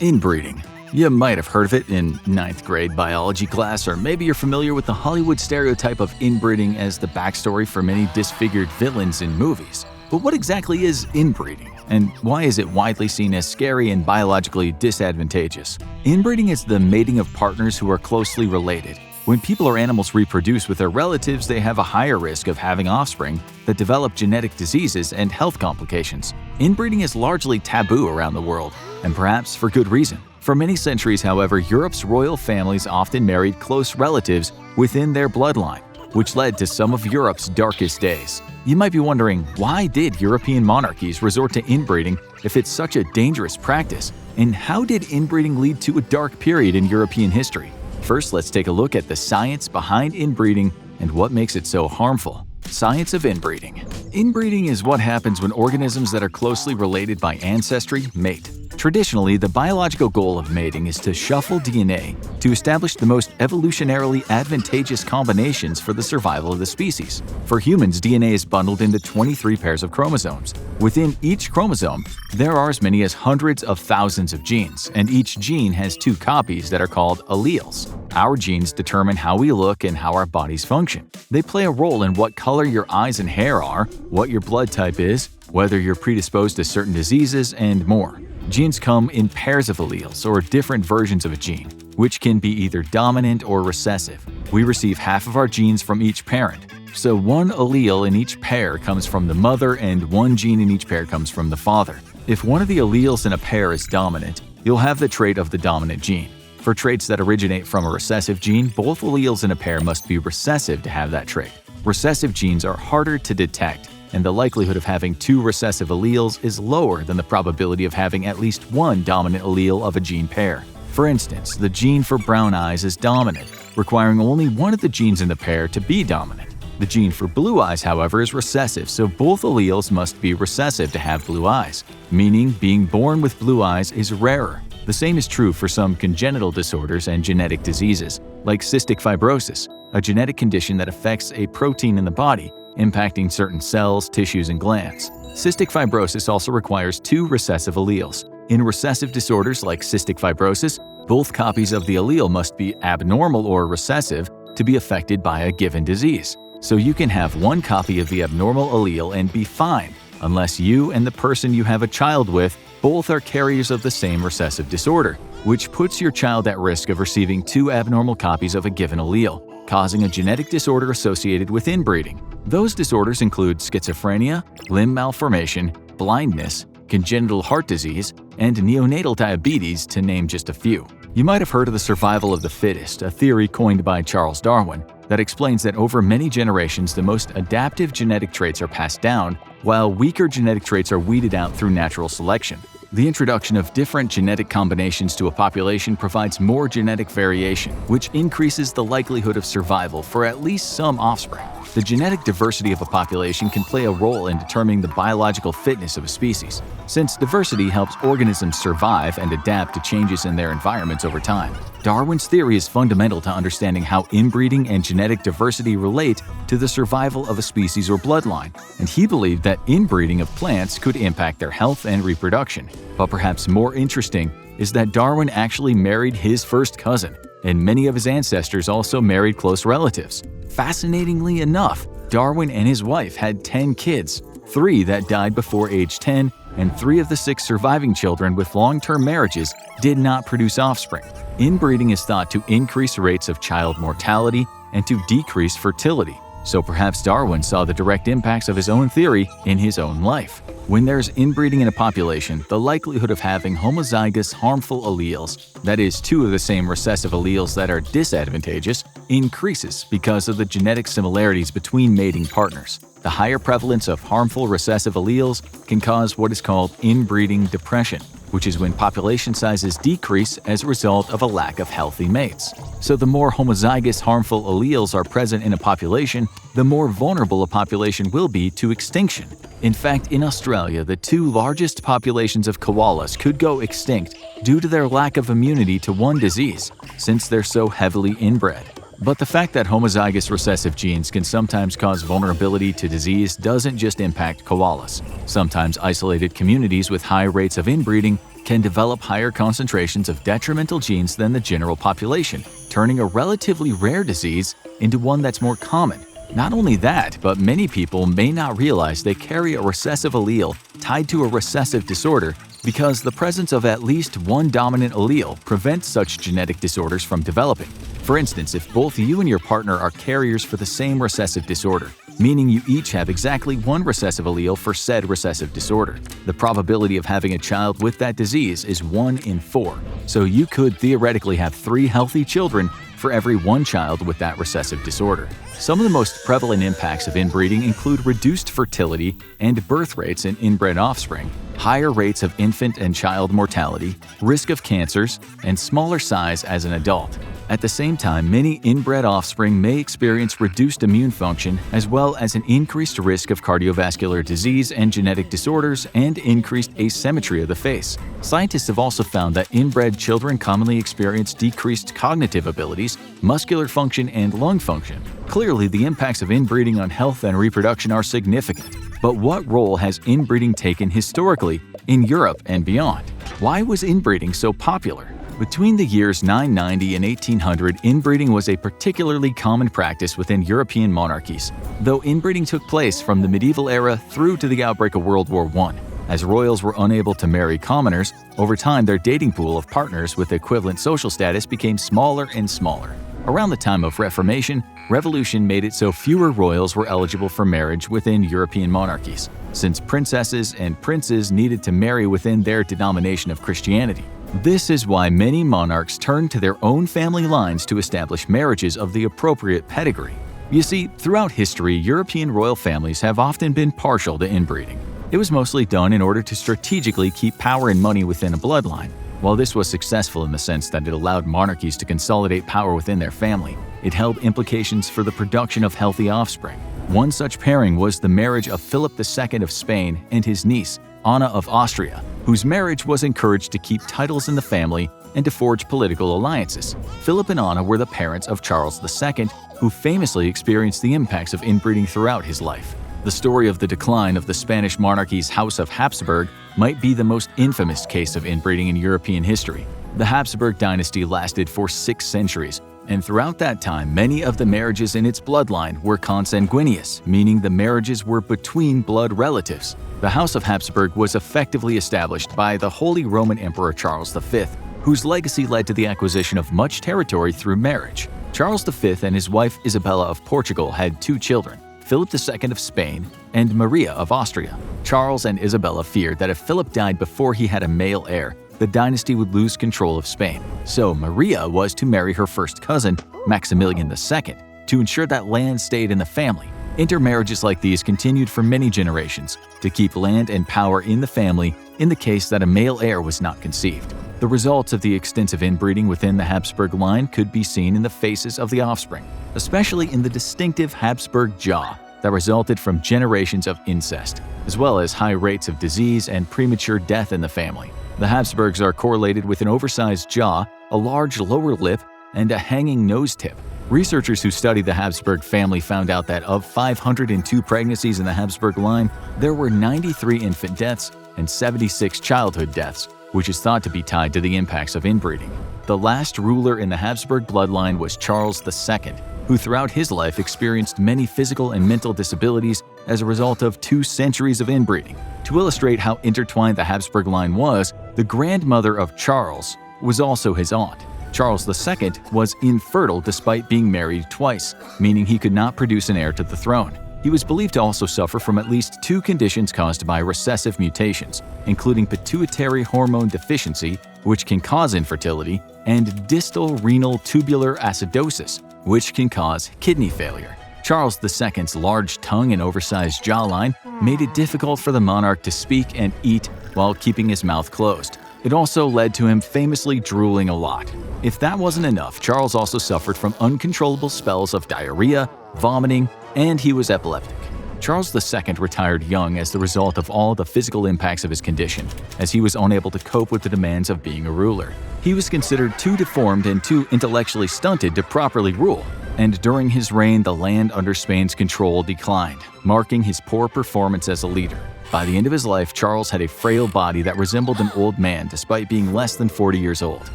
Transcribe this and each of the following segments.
Inbreeding. You might have heard of it in ninth grade biology class, or maybe you're familiar with the Hollywood stereotype of inbreeding as the backstory for many disfigured villains in movies. But what exactly is inbreeding, and why is it widely seen as scary and biologically disadvantageous? Inbreeding is the mating of partners who are closely related. When people or animals reproduce with their relatives, they have a higher risk of having offspring that develop genetic diseases and health complications. Inbreeding is largely taboo around the world, and perhaps for good reason. For many centuries, however, Europe's royal families often married close relatives within their bloodline, which led to some of Europe's darkest days. You might be wondering, why did European monarchies resort to inbreeding if it's such a dangerous practice? And how did inbreeding lead to a dark period in European history? First, let's take a look at the science behind inbreeding and what makes it so harmful. Science of inbreeding. Inbreeding is what happens when organisms that are closely related by ancestry mate. Traditionally, the biological goal of mating is to shuffle DNA to establish the most evolutionarily advantageous combinations for the survival of the species. For humans, DNA is bundled into 23 pairs of chromosomes. Within each chromosome, there are as many as hundreds of thousands of genes, and each gene has 2 copies that are called alleles. Our genes determine how we look and how our bodies function. They play a role in what color your eyes and hair are, what your blood type is, whether you're predisposed to certain diseases, and more. Genes come in pairs of alleles, or different versions of a gene, which can be either dominant or recessive. We receive half of our genes from each parent, so one allele in each pair comes from the mother and one gene in each pair comes from the father. If one of the alleles in a pair is dominant, you'll have the trait of the dominant gene. For traits that originate from a recessive gene, both alleles in a pair must be recessive to have that trait. Recessive genes are harder to detect, and the likelihood of having 2 recessive alleles is lower than the probability of having at least one dominant allele of a gene pair. For instance, the gene for brown eyes is dominant, requiring only one of the genes in the pair to be dominant. The gene for blue eyes, however, is recessive, so both alleles must be recessive to have blue eyes, meaning being born with blue eyes is rarer. The same is true for some congenital disorders and genetic diseases, like cystic fibrosis, a genetic condition that affects a protein in the body, impacting certain cells, tissues, and glands. Cystic fibrosis also requires 2 recessive alleles. In recessive disorders like cystic fibrosis, both copies of the allele must be abnormal or recessive to be affected by a given disease. So you can have one copy of the abnormal allele and be fine, unless you and the person you have a child with both are carriers of the same recessive disorder, which puts your child at risk of receiving 2 abnormal copies of a given allele, causing a genetic disorder associated with inbreeding. Those disorders include schizophrenia, limb malformation, blindness, congenital heart disease, and neonatal diabetes, to name just a few. You might have heard of the survival of the fittest, a theory coined by Charles Darwin that explains that over many generations the most adaptive genetic traits are passed down, while weaker genetic traits are weeded out through natural selection. The introduction of different genetic combinations to a population provides more genetic variation, which increases the likelihood of survival for at least some offspring. The genetic diversity of a population can play a role in determining the biological fitness of a species, since diversity helps organisms survive and adapt to changes in their environments over time. Darwin's theory is fundamental to understanding how inbreeding and genetic diversity relate to the survival of a species or bloodline, and he believed that inbreeding of plants could impact their health and reproduction. But perhaps more interesting is that Darwin actually married his first cousin, and many of his ancestors also married close relatives. Fascinatingly enough, Darwin and his wife had 10 kids, 3 that died before age 10, and 3 of the 6 surviving children with long-term marriages did not produce offspring. Inbreeding is thought to increase rates of child mortality and to decrease fertility, so perhaps Darwin saw the direct impacts of his own theory in his own life. When there's inbreeding in a population, the likelihood of having homozygous harmful alleles, that is, 2 of the same recessive alleles that are disadvantageous, increases because of the genetic similarities between mating partners. The higher prevalence of harmful recessive alleles can cause what is called inbreeding depression, which is when population sizes decrease as a result of a lack of healthy mates. So the more homozygous harmful alleles are present in a population, the more vulnerable a population will be to extinction. In fact, in Australia, the 2 largest populations of koalas could go extinct due to their lack of immunity to one disease, since they're so heavily inbred. But the fact that homozygous recessive genes can sometimes cause vulnerability to disease doesn't just impact koalas. Sometimes isolated communities with high rates of inbreeding can develop higher concentrations of detrimental genes than the general population, turning a relatively rare disease into one that's more common. Not only that, but many people may not realize they carry a recessive allele tied to a recessive disorder because the presence of at least one dominant allele prevents such genetic disorders from developing. For instance, if both you and your partner are carriers for the same recessive disorder, meaning you each have exactly one recessive allele for said recessive disorder, the probability of having a child with that disease is 1 in 4. So you could theoretically have 3 healthy children for every one child with that recessive disorder. Some of the most prevalent impacts of inbreeding include reduced fertility and birth rates in inbred offspring, higher rates of infant and child mortality, risk of cancers, and smaller size as an adult. At the same time, many inbred offspring may experience reduced immune function as well as an increased risk of cardiovascular disease and genetic disorders and increased asymmetry of the face. Scientists have also found that inbred children commonly experience decreased cognitive abilities, muscular function, and lung function. Clearly, the impacts of inbreeding on health and reproduction are significant. But what role has inbreeding taken historically in Europe and beyond? Why was inbreeding so popular? Between the years 990 and 1800, inbreeding was a particularly common practice within European monarchies, though inbreeding took place from the medieval era through to the outbreak of World War I. As royals were unable to marry commoners, over time their dating pool of partners with equivalent social status became smaller and smaller. Around the time of Reformation, revolution made it so fewer royals were eligible for marriage within European monarchies, since princesses and princes needed to marry within their denomination of Christianity. This is why many monarchs turned to their own family lines to establish marriages of the appropriate pedigree. You see, throughout history, European royal families have often been partial to inbreeding. It was mostly done in order to strategically keep power and money within a bloodline. While this was successful in the sense that it allowed monarchies to consolidate power within their family, it held implications for the production of healthy offspring. One such pairing was the marriage of Philip II of Spain and his niece, Anna of Austria, whose marriage was encouraged to keep titles in the family and to forge political alliances. Philip and Anna were the parents of Charles II, who famously experienced the impacts of inbreeding throughout his life. The story of the decline of the Spanish monarchy's House of Habsburg might be the most infamous case of inbreeding in European history. The Habsburg dynasty lasted for 6 centuries, and throughout that time, many of the marriages in its bloodline were consanguineous, meaning the marriages were between blood relatives. The House of Habsburg was effectively established by the Holy Roman Emperor Charles V, whose legacy led to the acquisition of much territory through marriage. Charles V and his wife Isabella of Portugal had 2 children, Philip II of Spain and Maria of Austria. Charles and Isabella feared that if Philip died before he had a male heir, the dynasty would lose control of Spain. So Maria was to marry her first cousin, Maximilian II, to ensure that land stayed in the family. Intermarriages like these continued for many generations to keep land and power in the family in the case that a male heir was not conceived. The results of the extensive inbreeding within the Habsburg line could be seen in the faces of the offspring, especially in the distinctive Habsburg jaw that resulted from generations of incest, as well as high rates of disease and premature death in the family. The Habsburgs are correlated with an oversized jaw, a large lower lip, and a hanging nose tip. Researchers who studied the Habsburg family found out that of 502 pregnancies in the Habsburg line, there were 93 infant deaths and 76 childhood deaths, which is thought to be tied to the impacts of inbreeding. The last ruler in the Habsburg bloodline was Charles II, who throughout his life experienced many physical and mental disabilities as a result of 2 centuries of inbreeding. To illustrate how intertwined the Habsburg line was, the grandmother of Charles was also his aunt. Charles II was infertile despite being married twice, meaning he could not produce an heir to the throne. He was believed to also suffer from at least 2 conditions caused by recessive mutations, including pituitary hormone deficiency, which can cause infertility, and distal renal tubular acidosis, which can cause kidney failure. Charles II's large tongue and oversized jawline made it difficult for the monarch to speak and eat while keeping his mouth closed. It also led to him famously drooling a lot. If that wasn't enough, Charles also suffered from uncontrollable spells of diarrhea, vomiting, and he was epileptic. Charles II retired young as the result of all the physical impacts of his condition, as he was unable to cope with the demands of being a ruler. He was considered too deformed and too intellectually stunted to properly rule, and during his reign the land under Spain's control declined, marking his poor performance as a leader. By the end of his life, Charles had a frail body that resembled an old man despite being less than 40 years old.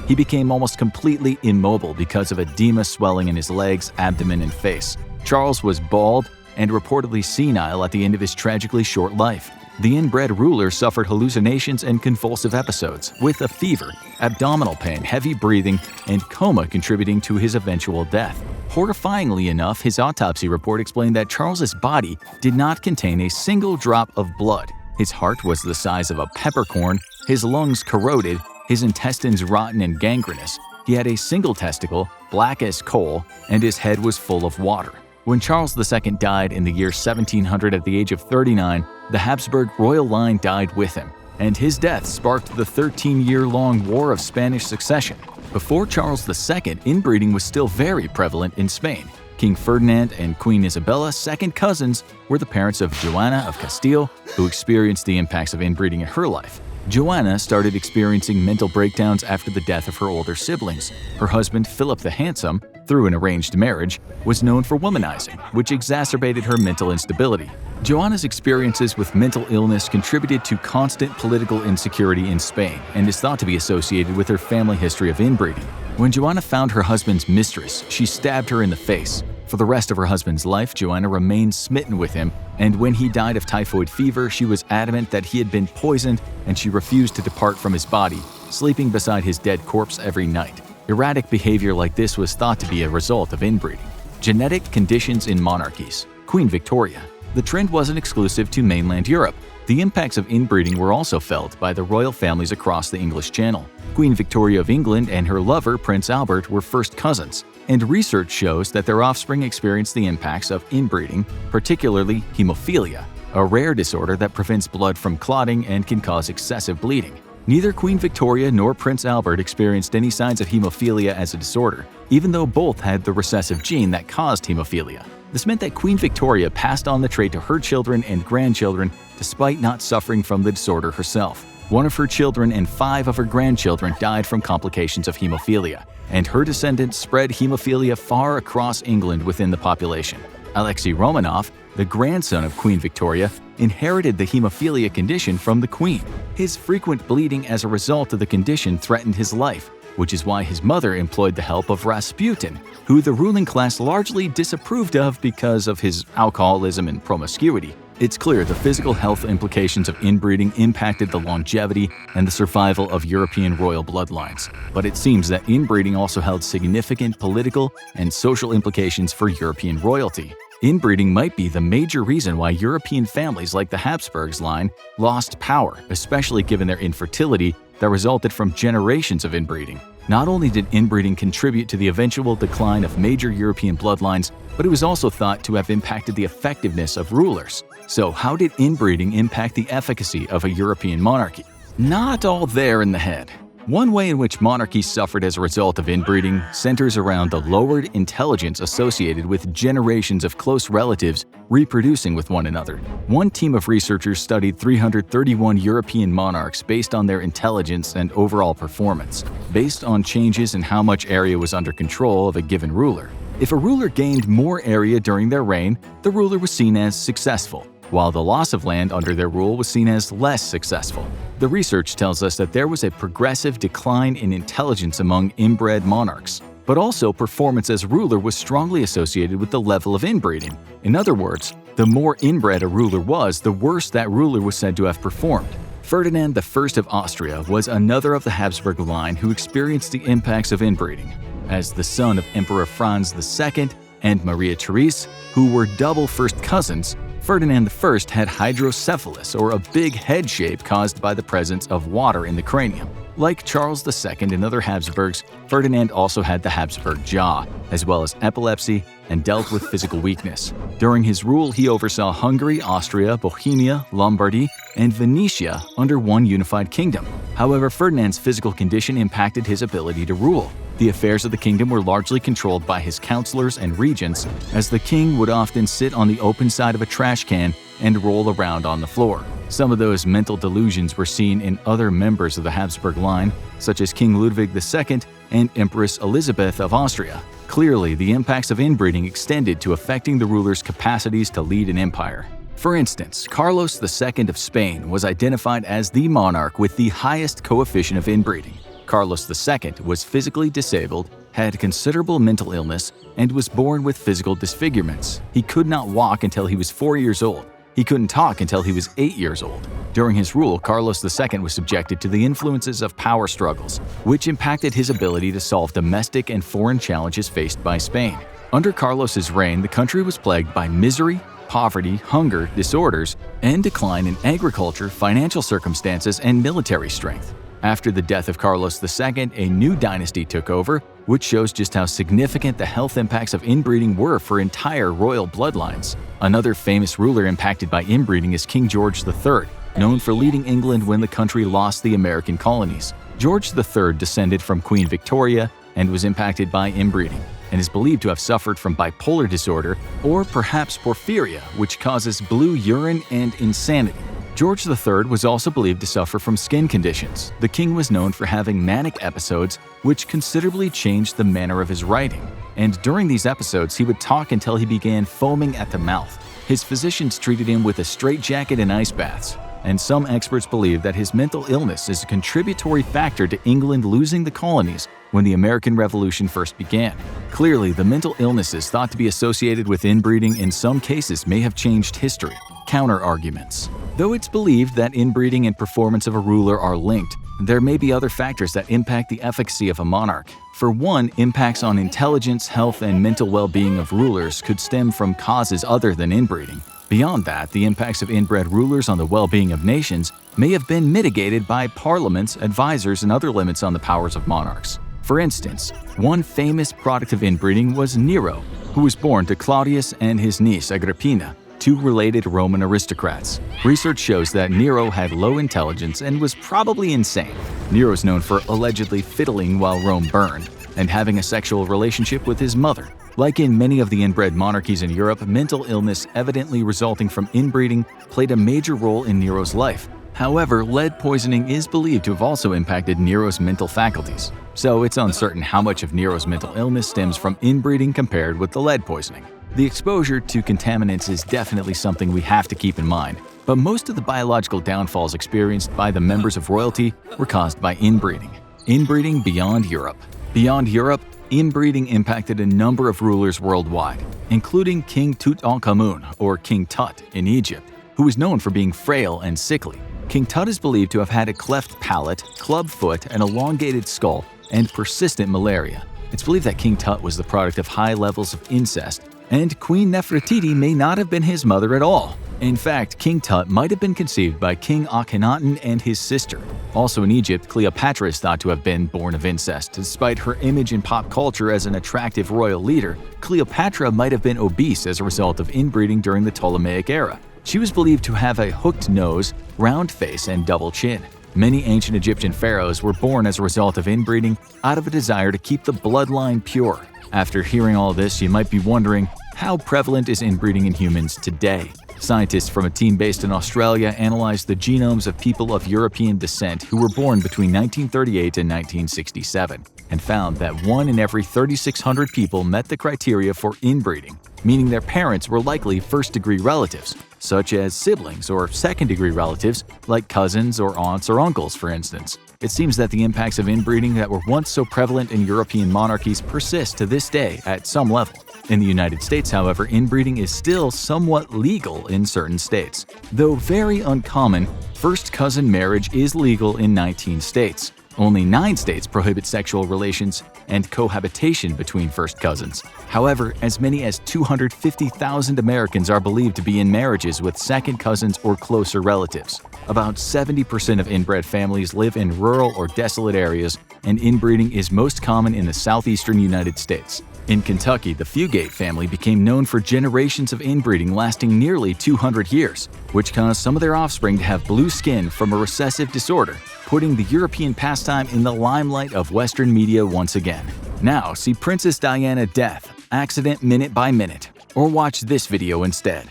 He became almost completely immobile because of edema swelling in his legs, abdomen, and face. Charles was bald and reportedly senile at the end of his tragically short life. The inbred ruler suffered hallucinations and convulsive episodes, with a fever, abdominal pain, heavy breathing, and coma contributing to his eventual death. Horrifyingly enough, his autopsy report explained that Charles's body did not contain a single drop of blood. His heart was the size of a peppercorn, his lungs corroded, his intestines rotten and gangrenous. He had a single testicle, black as coal, and his head was full of water. When Charles II died in the year 1700 at the age of 39, the Habsburg royal line died with him, and his death sparked the 13-year-long War of Spanish Succession. Before Charles II, inbreeding was still very prevalent in Spain. King Ferdinand and Queen Isabella, second cousins, were the parents of Joanna of Castile, who experienced the impacts of inbreeding in her life. Joanna started experiencing mental breakdowns after the death of her older siblings. Her husband, Philip the Handsome, through an arranged marriage, was known for womanizing, which exacerbated her mental instability. Joanna's experiences with mental illness contributed to constant political insecurity in Spain and is thought to be associated with her family history of inbreeding. When Joanna found her husband's mistress, she stabbed her in the face. For the rest of her husband's life, Joanna remained smitten with him, and when he died of typhoid fever, she was adamant that he had been poisoned and she refused to depart from his body, sleeping beside his dead corpse every night. Erratic behavior like this was thought to be a result of inbreeding. Genetic conditions in monarchies. Queen Victoria. The trend wasn't exclusive to mainland Europe. The impacts of inbreeding were also felt by the royal families across the English Channel. Queen Victoria of England and her lover, Prince Albert, were first cousins, and research shows that their offspring experienced the impacts of inbreeding, particularly hemophilia, a rare disorder that prevents blood from clotting and can cause excessive bleeding. Neither Queen Victoria nor Prince Albert experienced any signs of hemophilia as a disorder, even though both had the recessive gene that caused hemophilia. This meant that Queen Victoria passed on the trait to her children and grandchildren despite not suffering from the disorder herself. One of her children and 5 of her grandchildren died from complications of hemophilia, and her descendants spread hemophilia far across England within the population. Alexei Romanov, the grandson of Queen Victoria, inherited the hemophilia condition from the Queen. His frequent bleeding as a result of the condition threatened his life, which is why his mother employed the help of Rasputin, who the ruling class largely disapproved of because of his alcoholism and promiscuity. It's clear the physical health implications of inbreeding impacted the longevity and the survival of European royal bloodlines, but it seems that inbreeding also held significant political and social implications for European royalty. Inbreeding might be the major reason why European families like the Habsburgs line lost power, especially given their infertility that resulted from generations of inbreeding. Not only did inbreeding contribute to the eventual decline of major European bloodlines, but it was also thought to have impacted the effectiveness of rulers. So how did inbreeding impact the efficacy of a European monarchy? Not all there in the head. One way in which monarchies suffered as a result of inbreeding centers around the lowered intelligence associated with generations of close relatives reproducing with one another. One team of researchers studied 331 European monarchs based on their intelligence and overall performance, based on changes in how much area was under control of a given ruler. If a ruler gained more area during their reign, the ruler was seen as successful, while the loss of land under their rule was seen as less successful. The research tells us that there was a progressive decline in intelligence among inbred monarchs, but also performance as ruler was strongly associated with the level of inbreeding. In other words, the more inbred a ruler was, the worse that ruler was said to have performed. Ferdinand I of Austria was another of the Habsburg line who experienced the impacts of inbreeding. As the son of Emperor Franz II and Maria Therese, who were double first cousins, Ferdinand I had hydrocephalus, or a big head shape caused by the presence of water in the cranium. Like Charles II and other Habsburgs, Ferdinand also had the Habsburg jaw, as well as epilepsy, and dealt with physical weakness. During his rule, he oversaw Hungary, Austria, Bohemia, Lombardy, and Venetia under one unified kingdom. However, Ferdinand's physical condition impacted his ability to rule. The affairs of the kingdom were largely controlled by his counselors and regents, as the king would often sit on the open side of a trash can and roll around on the floor. Some of those mental delusions were seen in other members of the Habsburg line, such as King Ludwig II and Empress Elizabeth of Austria. Clearly, the impacts of inbreeding extended to affecting the ruler's capacities to lead an empire. For instance, Carlos II of Spain was identified as the monarch with the highest coefficient of inbreeding. Carlos II was physically disabled, had considerable mental illness, and was born with physical disfigurements. He could not walk until he was 4 years old. He couldn't talk until he was 8 years old. During his rule, Carlos II was subjected to the influences of power struggles, which impacted his ability to solve domestic and foreign challenges faced by Spain. Under Carlos's reign, the country was plagued by misery, poverty, hunger, disorders, and decline in agriculture, financial circumstances, and military strength. After the death of Carlos II, a new dynasty took over, which shows just how significant the health impacts of inbreeding were for entire royal bloodlines. Another famous ruler impacted by inbreeding is King George III, known for leading England when the country lost the American colonies. George III descended from Queen Victoria and was impacted by inbreeding, and is believed to have suffered from bipolar disorder or perhaps porphyria, which causes blue urine and insanity. George III was also believed to suffer from skin conditions. The king was known for having manic episodes, which considerably changed the manner of his writing. And during these episodes, he would talk until he began foaming at the mouth. His physicians treated him with a straitjacket and ice baths. And some experts believe that his mental illness is a contributory factor to England losing the colonies when the American Revolution first began. Clearly, the mental illnesses thought to be associated with inbreeding in some cases may have changed history. Counter-arguments. Though it's believed that inbreeding and performance of a ruler are linked, there may be other factors that impact the efficacy of a monarch. For one, impacts on intelligence, health, and mental well-being of rulers could stem from causes other than inbreeding. Beyond that, the impacts of inbred rulers on the well-being of nations may have been mitigated by parliaments, advisors, and other limits on the powers of monarchs. For instance, one famous product of inbreeding was Nero, who was born to Claudius and his niece Agrippina, two related Roman aristocrats. Research shows that Nero had low intelligence and was probably insane. Nero is known for allegedly fiddling while Rome burned and having a sexual relationship with his mother. Like in many of the inbred monarchies in Europe, mental illness evidently resulting from inbreeding played a major role in Nero's life. However, lead poisoning is believed to have also impacted Nero's mental faculties. So it's uncertain how much of Nero's mental illness stems from inbreeding compared with the lead poisoning. The exposure to contaminants is definitely something we have to keep in mind, but most of the biological downfalls experienced by the members of royalty were caused by inbreeding. Inbreeding beyond Europe. Beyond Europe, inbreeding impacted a number of rulers worldwide, including King Tutankhamun, or King Tut, in Egypt, who was known for being frail and sickly. King Tut is believed to have had a cleft palate, club foot, an elongated skull, and persistent malaria. It's believed that King Tut was the product of high levels of incest, and Queen Nefertiti may not have been his mother at all. In fact, King Tut might have been conceived by King Akhenaten and his sister. Also in Egypt, Cleopatra is thought to have been born of incest. Despite her image in pop culture as an attractive royal leader, Cleopatra might have been obese as a result of inbreeding during the Ptolemaic era. She was believed to have a hooked nose, round face, and double chin. Many ancient Egyptian pharaohs were born as a result of inbreeding out of a desire to keep the bloodline pure. After hearing all this, you might be wondering, how prevalent is inbreeding in humans today? Scientists from a team based in Australia analyzed the genomes of people of European descent who were born between 1938 and 1967 and found that 1 in every 3,600 people met the criteria for inbreeding, meaning their parents were likely first-degree relatives, such as siblings or second-degree relatives like cousins or aunts or uncles, for instance. It seems that the impacts of inbreeding that were once so prevalent in European monarchies persist to this day at some level. In the United States, however, inbreeding is still somewhat legal in certain states. Though very uncommon, first cousin marriage is legal in 19 states. Only 9 states prohibit sexual relations and cohabitation between first cousins. However, as many as 250,000 Americans are believed to be in marriages with second cousins or closer relatives. About 70% of inbred families live in rural or desolate areas, and inbreeding is most common in the southeastern United States. In Kentucky, the Fugate family became known for generations of inbreeding lasting nearly 200 years, which caused some of their offspring to have blue skin from a recessive disorder, putting the European pastime in the limelight of Western media once again. Now, see Princess Diana Death, Accident Minute by Minute, or watch this video instead.